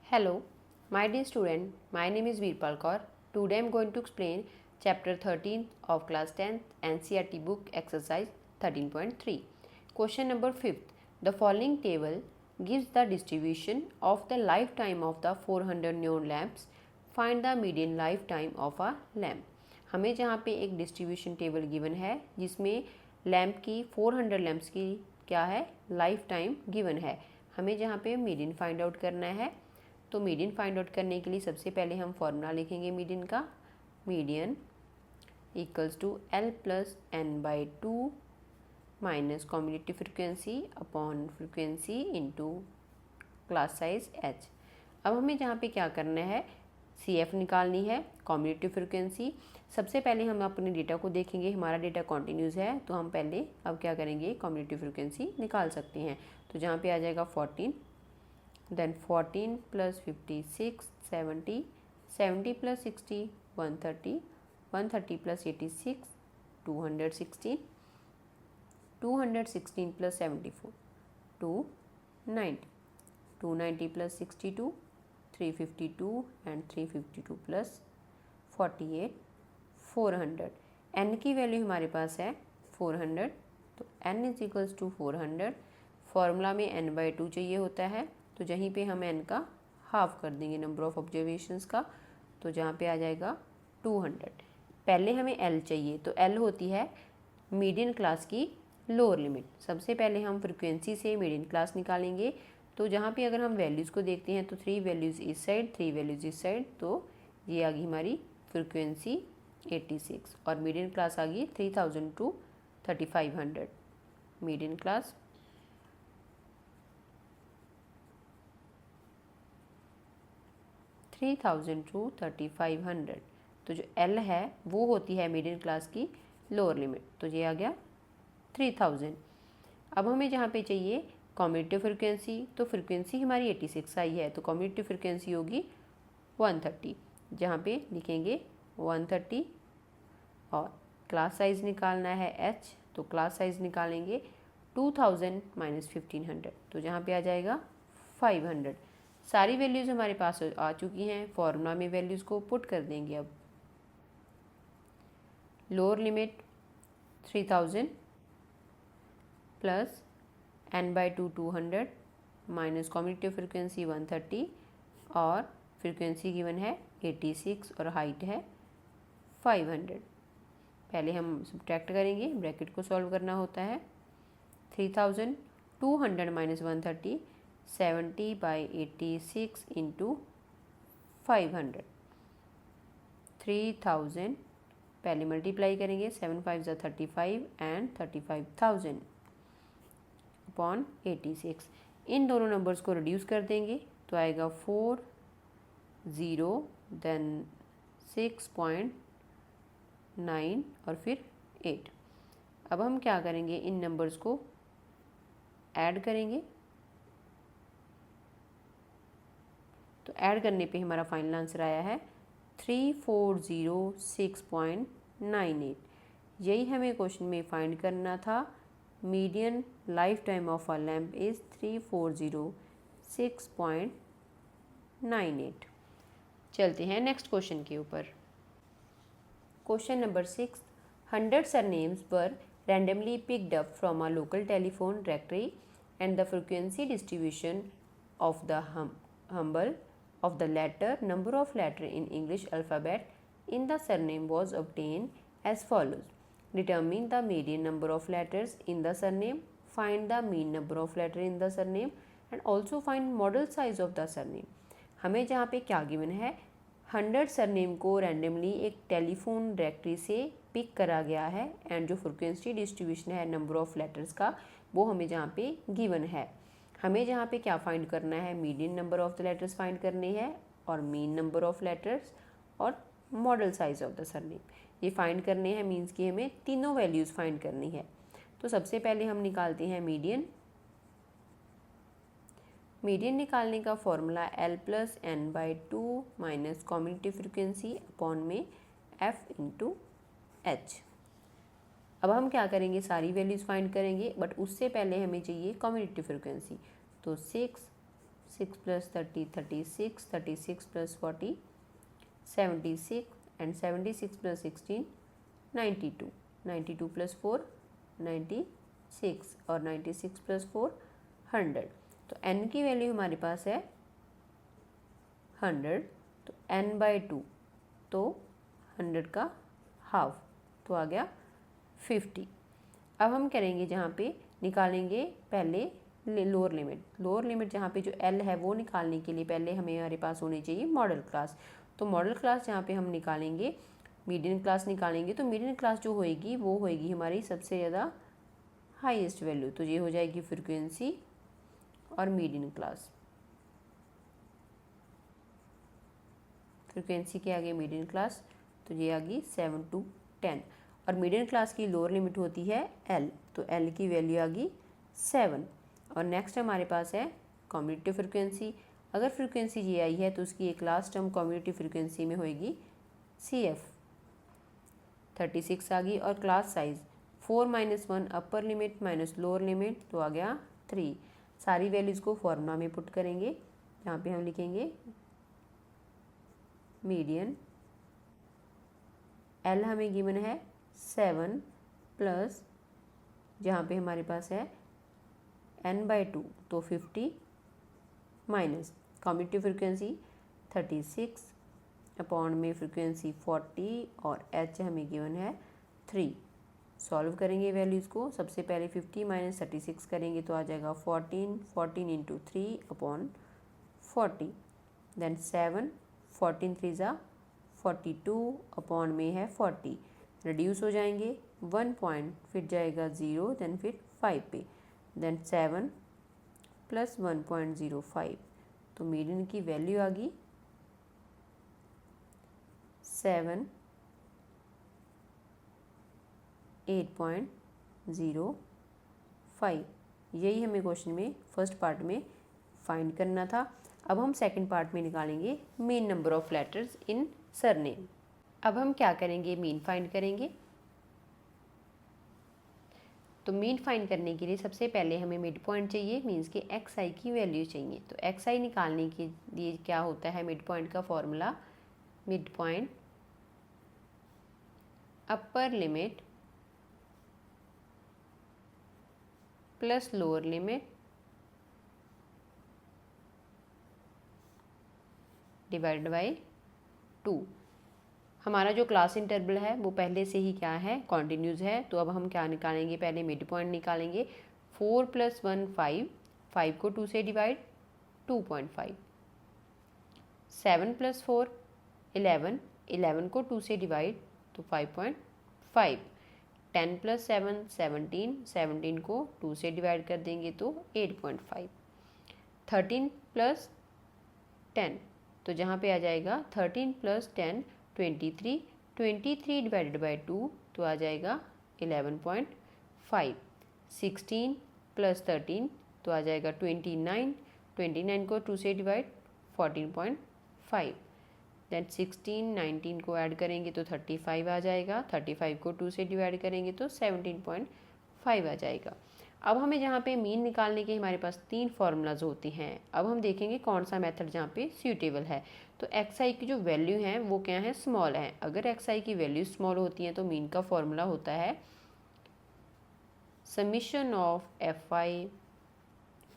Hello, my dear student. My name is Veerpal Kaur. Today I am going to explain chapter 13 of class 10th NCERT book exercise 13.3. Question number 5th. The following table gives the distribution of the lifetime of the 400 neon lamps. Find the median lifetime of a lamp. हमें जहाँ पे एक distribution table given है जिसमें lamp की 400 lamps की क्या है लाइफ टाइम गिवन है। हमें जहाँ पे मीडियन फाइंड आउट करना है, तो मीडियन फाइंड आउट करने के लिए सबसे पहले हम फॉर्मूला लिखेंगे मीडियन का। Median equals to L plus N by two minus cumulative frequency upon frequency into class size H. अब हमें जहाँ पे क्या करना है, सी एफ निकालनी है, कम्युलेटिव फ्रिक्वेंसी। सबसे पहले हम अपने डेटा को देखेंगे, हमारा डेटा कॉन्टीन्यूस है तो हम पहले अब क्या करेंगे कम्युलेटिव फ्रिक्वेंसी निकाल सकते हैं। तो जहाँ पे आ जाएगा 14, then 14 plus 56 70, 70 plus 60 130, 130 plus 86 216, 216 plus 74 290, 290 plus 62 352 and 352 plus 48 400। n की वैल्यू हमारे पास है 400, तो n is equals to 400। Formula में n बाई 2 चाहिए होता है, तो जहीं पे हम n का हाफ कर देंगे नंबर ऑफ़ ऑब्जर्वेशंस का, तो जहाँ पे आ जाएगा 200। पहले हमें l चाहिए, तो l होती है मीडियन क्लास की लोअर लिमिट। सबसे पहले हम फ्रिक्वेंसी से मीडियन क्लास निकालेंगे, तो जहाँ पे अगर हम वैल्यूज़ को देखते हैं तो 3 वैल्यूज़ इस साइड 3 वैल्यूज़ इस साइड, तो ये आ गई हमारी फ्रिक्वेंसी 86 और मीडियन क्लास आ गई 3000 टू 3500। मीडियन क्लास 3000 टू 3500, तो जो L है वो होती है मीडियन क्लास की लोअर लिमिट, तो ये आ गया 3000। अब हमें जहाँ पे चाहिए कम्युलेटिव फ्रिक्वेंसी, तो फ्रिक्वेंसी हमारी 86 आई है, तो कम्युलेटिव फ्रिक्वेंसी होगी 130। जहाँ पे लिखेंगे 130 और क्लास साइज़ निकालना है H, तो क्लास साइज़ निकालेंगे 2000 माइनस 1500, तो जहाँ पे आ जाएगा 500। सारी वैल्यूज़ हमारे पास आ चुकी हैं, फॉर्मूला में वैल्यूज़ को पुट कर देंगे। अब lower limit 3000 plus n by 2 200 minus cumulative frequency 130 और फ्रिक्वेंसी गिवन है 86 और हाइट है 500। पहले हम सब्ट्रैक्ट करेंगे, ब्रैकेट को सॉल्व करना होता है। 3000 200 माइनस 130 70 बाई 86 इंटू 500। 3000 पहले मल्टीप्लाई करेंगे, 7 5 ज़ा 35 एंड 35,000 अपॉन 86। इन दोनों नंबर्स को रिड्यूस कर देंगे तो आएगा 4 0 देन 6.9 और फिर 8। अब हम क्या करेंगे, इन नंबर्स को ऐड करेंगे, तो ऐड करने पे हमारा फाइनल आंसर आया है 3406.98। यही हमें क्वेश्चन में फाइंड करना था। Median life time of a lamp is 3406.98। चलते हैं नेक्स्ट क्वेश्चन के ऊपर। Question number 6। 100 surnames were randomly picked up from a local telephone directory and the frequency distribution of the letter number of letter in English alphabet in the surname was obtained as follows. Determine the median number of letters in the surname, find the mean number of letter in the surname and also find model size of the surname। हमें जहाँ पे क्या given है, 100 surname को randomly एक telephone directory से pick करा गया है एंड जो फ्रिक्वेंसी डिस्ट्रीब्यूशन है नंबर ऑफ़ लेटर्स का वो हमें जहाँ पे गिवन है। हमें जहाँ पे क्या फाइंड करना है, median number of the letters find करने हैं और मीन नंबर ऑफ़ लेटर्स और model size of the surname ये फाइंड करने हैं। मीन्स कि हमें तीनों वैल्यूज़ फाइंड करनी है। तो सबसे पहले हम निकालते हैं मीडियन। मीडियन निकालने का formula L plus N by 2 minus cumulative frequency upon में F इंटू एच। अब हम क्या करेंगे, सारी वैल्यूज़ फाइंड करेंगे, बट उससे पहले हमें चाहिए कम्युलेटिव फ्रिक्वेंसी। तो 6 6 + 30 36, 36 + 40 76 and 76 + 16 92, 92 + 4 96 और 96 + 4 100। तो n की वैल्यू हमारे पास है 100, तो n/2 तो 100 का हाफ तो आ गया 50। अब हम करेंगे जहाँ पे निकालेंगे पहले लोअर लिमिट जहाँ पे जो L है वो निकालने के लिए पहले हमारे पास होनी चाहिए मॉडल क्लास। तो मॉडल क्लास जहाँ पे हम निकालेंगे मीडियन क्लास निकालेंगे, तो मीडियन क्लास जो होएगी वो होएगी हमारी सबसे ज़्यादा हाईएस्ट वैल्यू, तो ये हो जाएगी फ्रीक्वेंसी और मीडियन क्लास। फ्रीक्वेंसी के आगे मीडियन क्लास, तो ये आ गई 7 to 10 और मीडियन क्लास की लोअर लिमिट होती है L, तो L की वैल्यू आ गई 7। और नेक्स्ट हमारे पास है कम्यूटेटिव फ्रीक्वेंसी। अगर फ्रीक्वेंसी ये आई है तो उसकी एक लास्ट टर्म कम्यूटेटिव फ्रीक्वेंसी में होएगी CF, 36 आ गई। और class size 4 - 1 upper limit minus lower limit, तो आ गया 3। सारी वैल्यूज़ को फॉर्मूला में पुट करेंगे, जहाँ पे हम लिखेंगे मीडियन L हमें गिवन है 7 प्लस जहाँ पे हमारे पास है n/2 तो 50 माइनस कम्यूटेटिव फ्रीक्वेंसी 36 अपॉन में फ्रीक्वेंसी 40 और h हमें गिवन है 3। सॉल्व करेंगे वैल्यूज़ को, सबसे पहले 50 - 36 करेंगे तो आ जाएगा 14, 14 × 3 अपॉन 40, देन 7, 14 3 ज़ा 42 अपॉन में है 40, रिड्यूस हो जाएंगे 1 पॉइंट, फिर जाएगा 0, देन फिर 5 पे, देन 7 + 1.05, तो मीडियन की वैल्यू आ गई 7 8.05। यही हमें क्वेश्चन में फर्स्ट पार्ट में फाइंड करना था। अब हम सेकंड पार्ट में निकालेंगे mean number of letters in surname. अब हम क्या करेंगे, मीन फाइंड करेंगे। तो मीन फाइंड करने के लिए सबसे पहले हमें मिड पॉइंट चाहिए, मीन्स कि xi की वैल्यू चाहिए। तो xi निकालने के लिए क्या होता है, मिड पॉइंट का formula, mid point upper limit plus lower limit divided by 2। हमारा जो क्लास इंटरवल है वो पहले से ही क्या है, कॉन्टिन्यूस है। तो अब हम क्या निकालेंगे, पहले मिड पॉइंट निकालेंगे। 4 + 1 5, 5 को 2 से डिवाइड 2.5, 7 + 4 11, 11 को 2 से डिवाइड तो 5.5, 10 + 7 17, 17 को 2 से डिवाइड कर देंगे तो 8.5, 13 + 10, तो जहाँ पे आ जाएगा 13 + 10 23, 23 डिवाइडेड बाय 2 तो आ जाएगा 11.5, 16 + 13 तो आ जाएगा 29, 29 को 2 से डिवाइड 14.5, देन 16 19 को ऐड करेंगे तो 35 आ जाएगा, 35 को 2 से डिवाइड करेंगे तो 17.5 आ जाएगा। अब हमें जहाँ पे मीन निकालने के हमारे पास 3 फार्मूलाज होते हैं। अब हम देखेंगे कौन सा मेथड जहाँ पे सूटेबल है। तो xi की जो वैल्यू है वो क्या है, स्मॉल है। अगर xi की वैल्यू स्मॉल होती है तो मीन का फॉर्मूला होता है समीशन ऑफ fi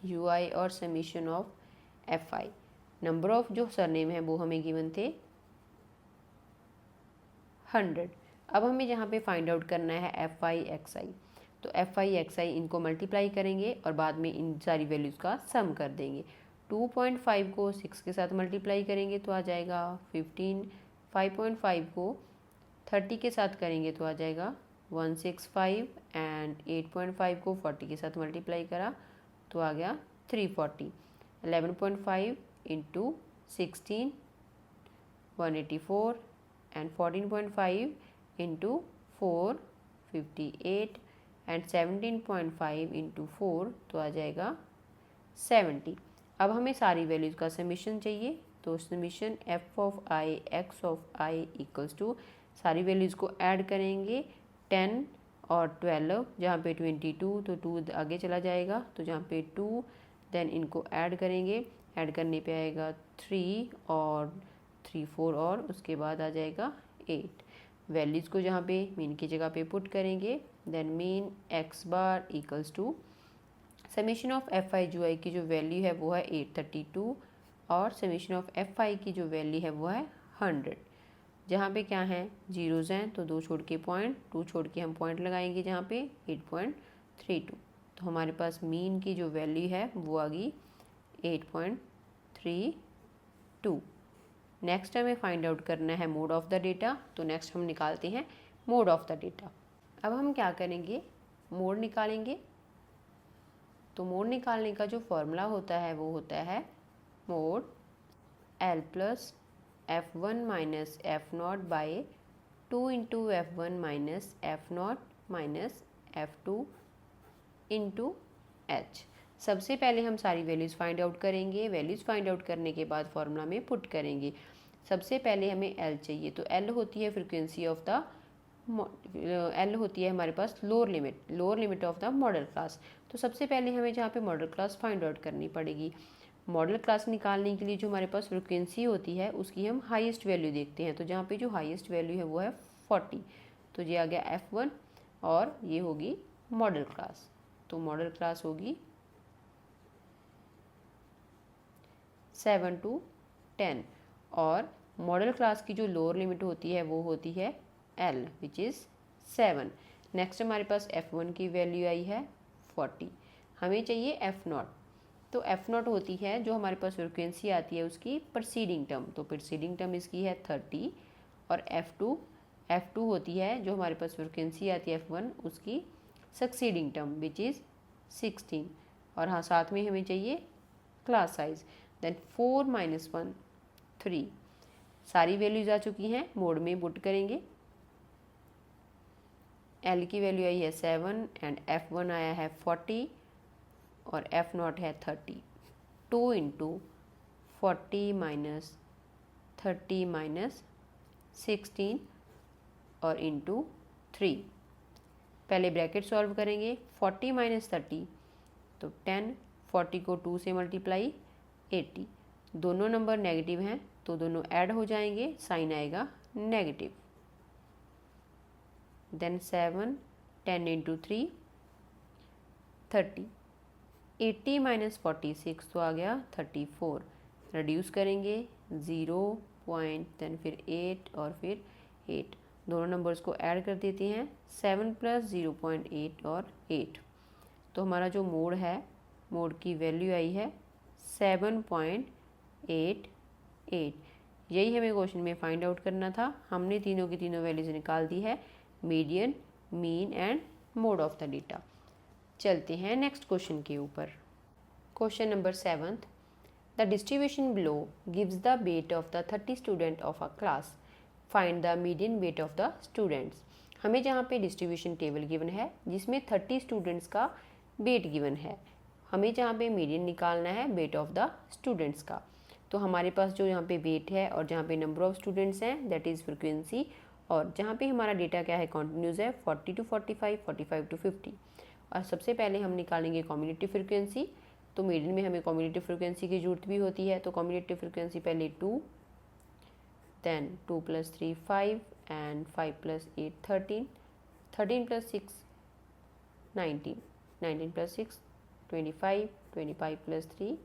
ui और summation of fi। Number of जो सरनेम है वो हमें गिवन थे 100। अब हमें जहाँ पे फाइंड आउट करना है fi xi, तो fi xi इनको मल्टीप्लाई करेंगे और बाद में इन सारी वैल्यूज़ का सम कर देंगे। 2.5 को 6 के साथ मल्टीप्लाई करेंगे तो आ जाएगा 15, 5.5 को 30 के साथ करेंगे तो आ जाएगा 165 एंड 8.5 को 40 के साथ मल्टीप्लाई करा तो आ गया 340, 11.5 × 16 184 एंड 14.5 × 4 58 एंड 17.5 × 4 तो आ जाएगा 70। अब हमें सारी वैल्यूज़ का समीशन चाहिए, तो समीशन f(i) x(i) = सारी वैल्यूज़ को ऐड करेंगे 10 और 12, जहाँ पे 22 तो 2 आगे चला जाएगा तो जहाँ पे 2, देन इनको ऐड करेंगे ऐड करने पे आएगा 3 और 3 4 और उसके बाद आ जाएगा 8। वैल्यूज़ को जहाँ पे मीन की जगह पे पुट करेंगे, then mean x bar equals to summation of F I जो आई की जो वैल्यू है वो है 832 और समेशन ऑफ एफ आई की जो वैल्यू है वो है 100। जहाँ पे क्या है जीरोज़ हैं तो 2 छोड़ के पॉइंट, 2 छोड़ के हम पॉइंट लगाएंगे जहाँ पे 8.32। तो हमारे पास मीन की जो वैल्यू है वो आ गई 8.32। नेक्स्ट हमें फाइंड आउट करना है मोड ऑफ द डेटा। तो नेक्स्ट हम निकालते हैं मोड ऑफ द डेटा। अब हम क्या करेंगे, मोड निकालेंगे। तो मोड निकालने का जो फॉर्मूला होता है वो होता है mode L plus F1 minus F0 by 2 into F1 minus F0 minus F2 into H। सबसे पहले हम सारी वैल्यूज़ फाइंड आउट करेंगे। वैल्यूज़ फाइंड आउट करने के बाद फॉर्मूला में पुट करेंगे। सबसे पहले हमें L चाहिए, तो L होती है फ्रिक्वेंसी ऑफ द L होती है हमारे पास lower limit of the model class. तो सबसे पहले हमें जहाँ पे मॉडल क्लास फाइंड आउट करनी पड़ेगी। मॉडल क्लास निकालने के लिए जो हमारे पास फ्रिक्वेंसी होती है उसकी हम हाईएस्ट वैल्यू देखते हैं। तो जहाँ पे जो हाईएस्ट वैल्यू है वो है 40। तो ये आ गया F1 और ये होगी मॉडल क्लास। तो मॉडल क्लास होगी 7 to 10 और मॉडल क्लास की जो लोअर लिमिट होती है वो होती है L विच इज़ 7। नेक्स्ट हमारे पास F1 की वैल्यू आई है 40। हमें चाहिए F0। तो F0 होती है जो हमारे पास फ्रिक्वेंसी आती है उसकी प्रीसीडिंग टर्म। तो प्रीसीडिंग टर्म इसकी है 30 और F2 होती है जो हमारे पास फ्रिक्वेंसी आती है F1 उसकी सक्सीडिंग टर्म विच इज़ 16। और हाँ साथ में हमें चाहिए क्लास साइज। Then 4 minus 1 3। सारी वैल्यूज आ चुकी हैं, मोड में पुट करेंगे। L की वैल्यू आई है 7 एंड F1 आया है 40 और F0 है 30। 2 इंटू 40 माइनस 30 माइनस 16 और इंटू 3। पहले ब्रैकेट सॉल्व करेंगे। 40 माइनस 30 तो 10, 40 को 2 से मल्टीप्लाई 80। दोनों नंबर नेगेटिव हैं तो दोनों ऐड हो जाएंगे, साइन आएगा नेगेटिव। Then 7 10 into 3 30। 80 माइनस 46 तो आ गया 34। रिड्यूस करेंगे 0 पॉइंट देन फिर 8 और फिर 8। दोनों नंबर्स को ऐड कर देते हैं। 7 प्लस 0.8 और 8। तो हमारा जो मोड है, मोड की वैल्यू आई है 7.88। यही हमें क्वेश्चन में फाइंड आउट करना था। हमने तीनों की तीनों वैल्यूज निकाल दी है, median, mean and mode of the data. चलते हैं नेक्स्ट क्वेश्चन के ऊपर। Question number 7, the distribution below gives the weight of the 30 student of a class, find the median weight of the students. हमें जहाँ पे distribution table given है जिसमें 30 students का वेट गिवन है, हमें जहाँ पे मीडियन निकालना है वेट ऑफ द स्टूडेंट्स का। तो हमारे पास जो यहाँ पे वेट है और जहाँ पे नंबर ऑफ स्टूडेंट्स हैं दैट इज़ फ्रिक्वेंसी, और जहाँ पे हमारा डेटा क्या है कॉन्टिन्यूस है 40 to 45, 45 to 50। और सबसे पहले हम निकालेंगे कम्युलेटिव फ्रिक्वेंसी। तो मीडियन में हमें कम्युलेटिव फ्रिक्वेंसी की जरूरत भी होती है। तो कम्युलेटिव फ्रिक्वेंसी पहले 2, देन 2 + 3 5 एंड 5 + 8 13, 13 + 6 19, 19 + 6 25, 25 + 3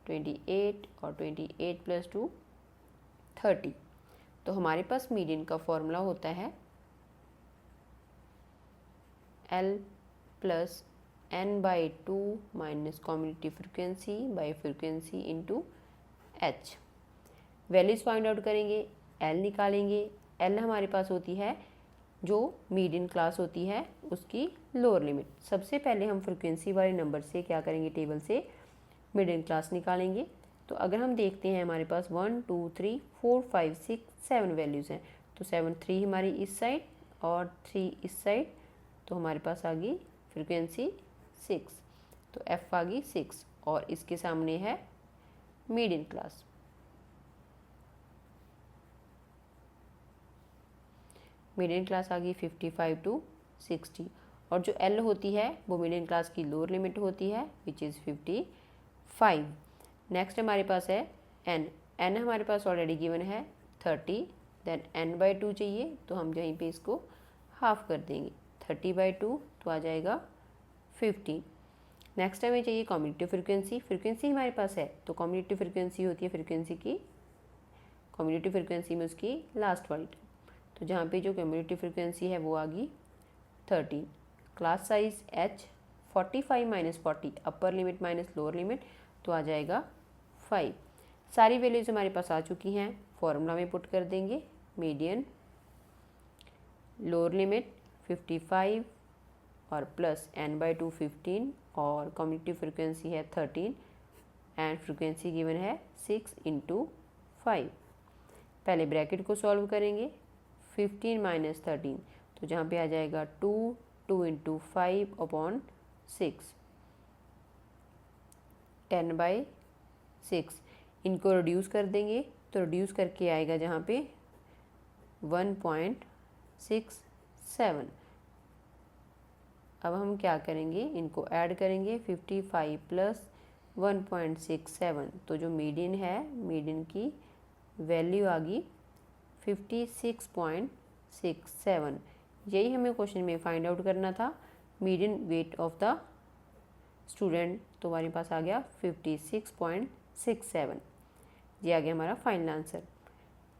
28 और 28 + 2 30। तो हमारे पास मीडियन का फॉर्मूला होता है L + n/2 minus cumulative frequency by frequency into H। Values find out करेंगे, L निकालेंगे। L हमारे पास होती है जो मीडियन क्लास होती है उसकी लोअर लिमिट। सबसे पहले हम फ्रिक्वेंसी वाले नंबर से क्या करेंगे, टेबल से मीडियन क्लास निकालेंगे। तो अगर हम देखते हैं हमारे पास 1 2 3 4 5 6 7 वैल्यूज़ हैं। तो 7 3 हमारी इस साइड और 3 इस साइड, तो हमारे पास आ गई फ्रिक्वेंसी 6। तो F आ गई 6 और इसके सामने है मीडियन क्लास। मीडियन क्लास आ गई 55 to 60 और जो L होती है वो मीडियन क्लास की लोअर लिमिट होती है विच इज़ 55। नेक्स्ट हमारे पास है n, n हमारे पास ऑलरेडी गिवन है 30, देन n/2 चाहिए तो हम यहीं पे इसको हाफ कर देंगे, 30/2 तो आ जाएगा 50। नेक्स्ट हमें चाहिए कम्यूटेटिव फ्रीक्वेंसी, फ्रीक्वेंसी हमारे पास है तो कम्यूटेटिव फ्रीक्वेंसी होती है फ्रीक्वेंसी की, कम्यूटेटिव फ्रीक्वेंसी में उसकी लास्ट वाली, तो जहाँ पे जो कम्यूटेटिव फ्रीक्वेंसी है वो आ गई 13। Class size h 45 minus 40, upper limit minus lower limit, तो आ जाएगा 5। सारी वैल्यूज़ हमारे पास आ चुकी हैं, फॉर्मूला में पुट कर देंगे, मीडियन लोअर लिमिट 55 और प्लस n/2 15 और कम्यूटेटिव फ्रीक्वेंसी है 13 एंड फ्रीक्वेंसी गिवन है 6 × 5। पहले ब्रैकेट को सॉल्व करेंगे, 15 माइनस 13 तो जहाँ पे आ जाएगा 2 × 5/6, 10/6। इनको रिड्यूस कर देंगे तो रिड्यूस करके आएगा जहाँ पे 1.67। अब हम क्या करेंगे, इनको ऐड करेंगे, 55 प्लस 1.67 तो जो मीडियन है, मीडियन की वैल्यू आ गई 56.67। यही हमें क्वेश्चन में फाइंड आउट करना था, median weight of the student, तो हमारे पास आ गया 56.67। ये आ गया हमारा final answer.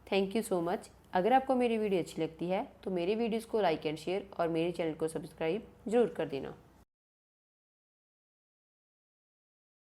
Thank you so much. अगर आपको मेरी वीडियो अच्छी लगती है तो मेरे वीडियोज़ को लाइक एंड शेयर और मेरे चैनल को सब्सक्राइब ज़रूर कर देना।